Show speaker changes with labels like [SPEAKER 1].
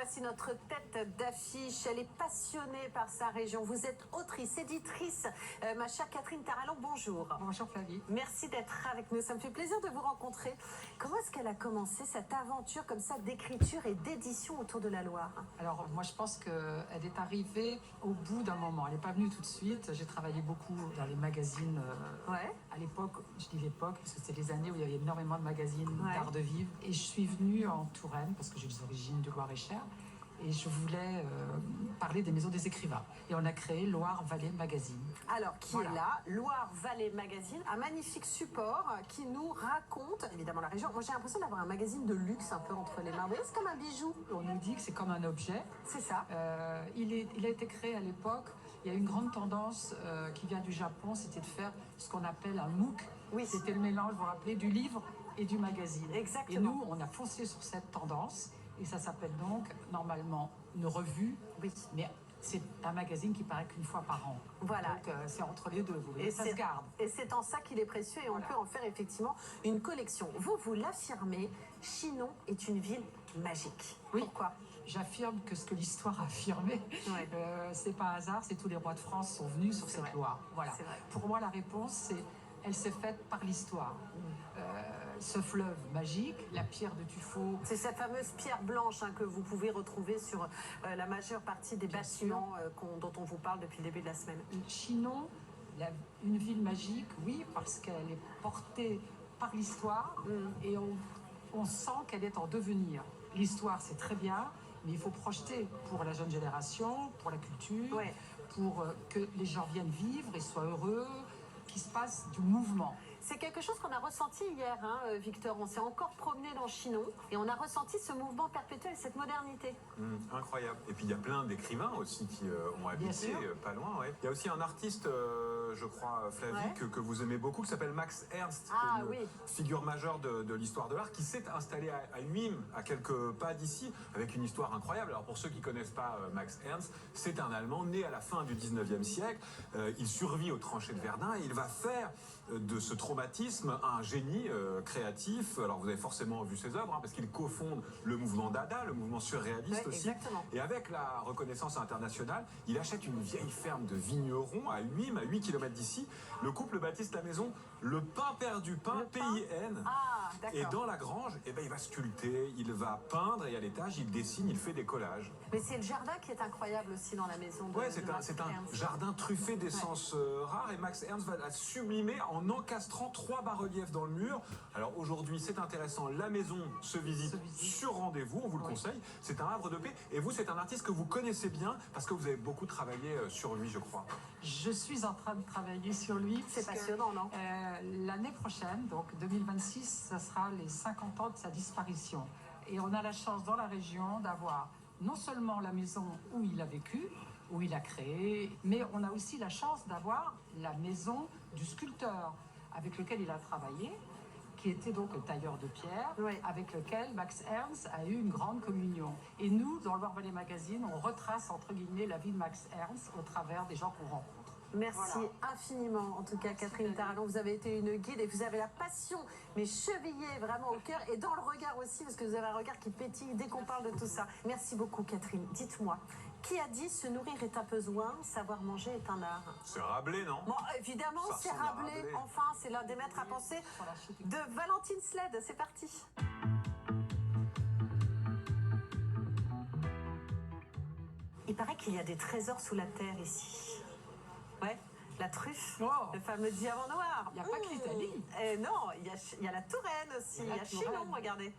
[SPEAKER 1] voici notre tête d'affiche. Elle est passionnée par sa région. Vous êtes autrice, éditrice. Ma chère Catherine Tarallon, bonjour.
[SPEAKER 2] Bonjour Flavie.
[SPEAKER 1] Merci d'être avec nous. Ça me fait plaisir de vous rencontrer. Comment est-ce qu'elle a commencé cette aventure comme ça d'écriture et d'édition autour de la Loire?
[SPEAKER 2] Alors moi je pense qu'elle est arrivée au bout d'un moment. Elle n'est pas venue tout de suite. J'ai travaillé beaucoup dans les magazines à l'époque. Je dis l'époque parce que c'était les années où il y avait énormément de magazines d'art de vivre. Et je suis venue en Touraine parce que j'ai des origines de Loir-et-Cher. Et je voulais parler des maisons des écrivains. Et on a créé Loire-Vallée Magazine.
[SPEAKER 1] Alors, qui est là, Loire-Vallée Magazine, un magnifique support qui nous raconte, évidemment, la région. Moi, j'ai l'impression d'avoir un magazine de luxe un peu entre les mains. Vous voyez, c'est comme un bijou.
[SPEAKER 2] On nous dit que c'est comme un objet.
[SPEAKER 1] C'est ça.
[SPEAKER 2] Il a été créé à l'époque. Il y a une grande tendance qui vient du Japon, c'était de faire ce qu'on appelle un MOOC.
[SPEAKER 1] Oui.
[SPEAKER 2] C'était le mélange, vous vous rappelez, du livre et du magazine.
[SPEAKER 1] Exactement.
[SPEAKER 2] Et nous, on a foncé sur cette tendance. Et ça s'appelle donc, normalement, une revue.
[SPEAKER 1] Oui.
[SPEAKER 2] Mais c'est un magazine qui paraît qu'une fois par an.
[SPEAKER 1] Voilà.
[SPEAKER 2] Donc c'est entre les deux, vous voyez, ça se garde.
[SPEAKER 1] Et c'est en ça qu'il est précieux et on peut en faire effectivement une collection. Vous l'affirmez, Chinon est une ville magique.
[SPEAKER 2] Oui.
[SPEAKER 1] Pourquoi?
[SPEAKER 2] J'affirme que ce que l'histoire a affirmé, c'est pas un hasard, c'est tous les rois de France sont venus sur cette Loire. Voilà. Pour moi, la réponse, c'est elle s'est faite par l'histoire. Ce fleuve magique, la pierre de Tuffeau.
[SPEAKER 1] C'est cette fameuse pierre blanche que vous pouvez retrouver sur la majeure partie des bâtiments dont on vous parle depuis le début de la semaine.
[SPEAKER 2] Chinon, une ville magique, oui, parce qu'elle est portée par l'histoire et on sent qu'elle est en devenir. L'histoire, c'est très bien, mais il faut projeter pour la jeune génération, pour la culture, pour que les gens viennent vivre et soient heureux, qu'il se passe du mouvement.
[SPEAKER 1] C'est quelque chose qu'on a ressenti hier, Victor. On s'est encore promené dans Chinon et on a ressenti ce mouvement perpétuel, cette modernité.
[SPEAKER 3] Incroyable. Et puis il y a plein d'écrivains aussi qui ont habité pas loin. Il y a aussi un artiste, je crois, Flavie, que vous aimez beaucoup, qui s'appelle Max Ernst, figure majeure de l'histoire de l'art, qui s'est installé à Nîmes, à quelques pas d'ici, avec une histoire incroyable. Alors pour ceux qui ne connaissent pas Max Ernst, c'est un Allemand né à la fin du 19e siècle. Il survit aux tranchées de Verdun et il va faire de ce traumatisme un génie créatif. Alors vous avez forcément vu ses œuvres, parce qu'il cofonde le mouvement Dada, le mouvement surréaliste aussi.
[SPEAKER 1] Exactement.
[SPEAKER 3] Et avec la reconnaissance internationale, il achète une vieille ferme de vignerons à Nîmes, à 8 km d'ici. Le couple baptise la maison Le Pain Perdu, Pain, P-I-N. Et dans la grange, il va sculpter, il va peindre, et à l'étage, il dessine, il fait des collages.
[SPEAKER 1] Mais c'est le jardin qui est incroyable aussi dans la maison.
[SPEAKER 3] C'est un jardin truffé d'essences rares, et Max Ernst va la sublimer en encastrant 3 bas-reliefs dans le mur. Alors aujourd'hui, c'est intéressant, la maison se visite sur rendez-vous, on vous le conseille. C'est un havre de paix. Et vous, c'est un artiste que vous connaissez bien, parce que vous avez beaucoup travaillé sur lui, je crois.
[SPEAKER 2] Je suis en train de travailler sur lui.
[SPEAKER 1] C'est passionnant, non?
[SPEAKER 2] L'année prochaine, donc 2026, ça sera les 50 ans de sa disparition. Et on a la chance dans la région d'avoir non seulement la maison où il a vécu, où il a créé, mais on a aussi la chance d'avoir la maison du sculpteur avec lequel il a travaillé, qui était donc le tailleur de pierre, avec lequel Max Ernst a eu une grande communion. Et nous, dans Loire-Vallée Magazine, on retrace entre guillemets la vie de Max Ernst au travers des gens qu'on rencontre.
[SPEAKER 1] Merci infiniment, en tout cas, Catherine Tarallon. Vous avez été une guide et vous avez la passion, mais chevillée vraiment au cœur et dans le regard aussi, parce que vous avez un regard qui pétille dès qu'on parle de tout ça. Merci beaucoup, Catherine. Dites-moi, qui a dit se nourrir est un besoin, savoir manger est un art?
[SPEAKER 3] C'est Rabelais, non?
[SPEAKER 1] Bon, évidemment, c'est Rabelais. Enfin, c'est l'un des maîtres à penser de Valentine Sled. C'est parti. Il paraît qu'il y a des trésors sous la terre ici. Ouais, la truffe, le fameux diamant noir.
[SPEAKER 2] Il n'y a pas que l'Italie.
[SPEAKER 1] Non, il y a la Touraine aussi, il y a Chinon, regardez.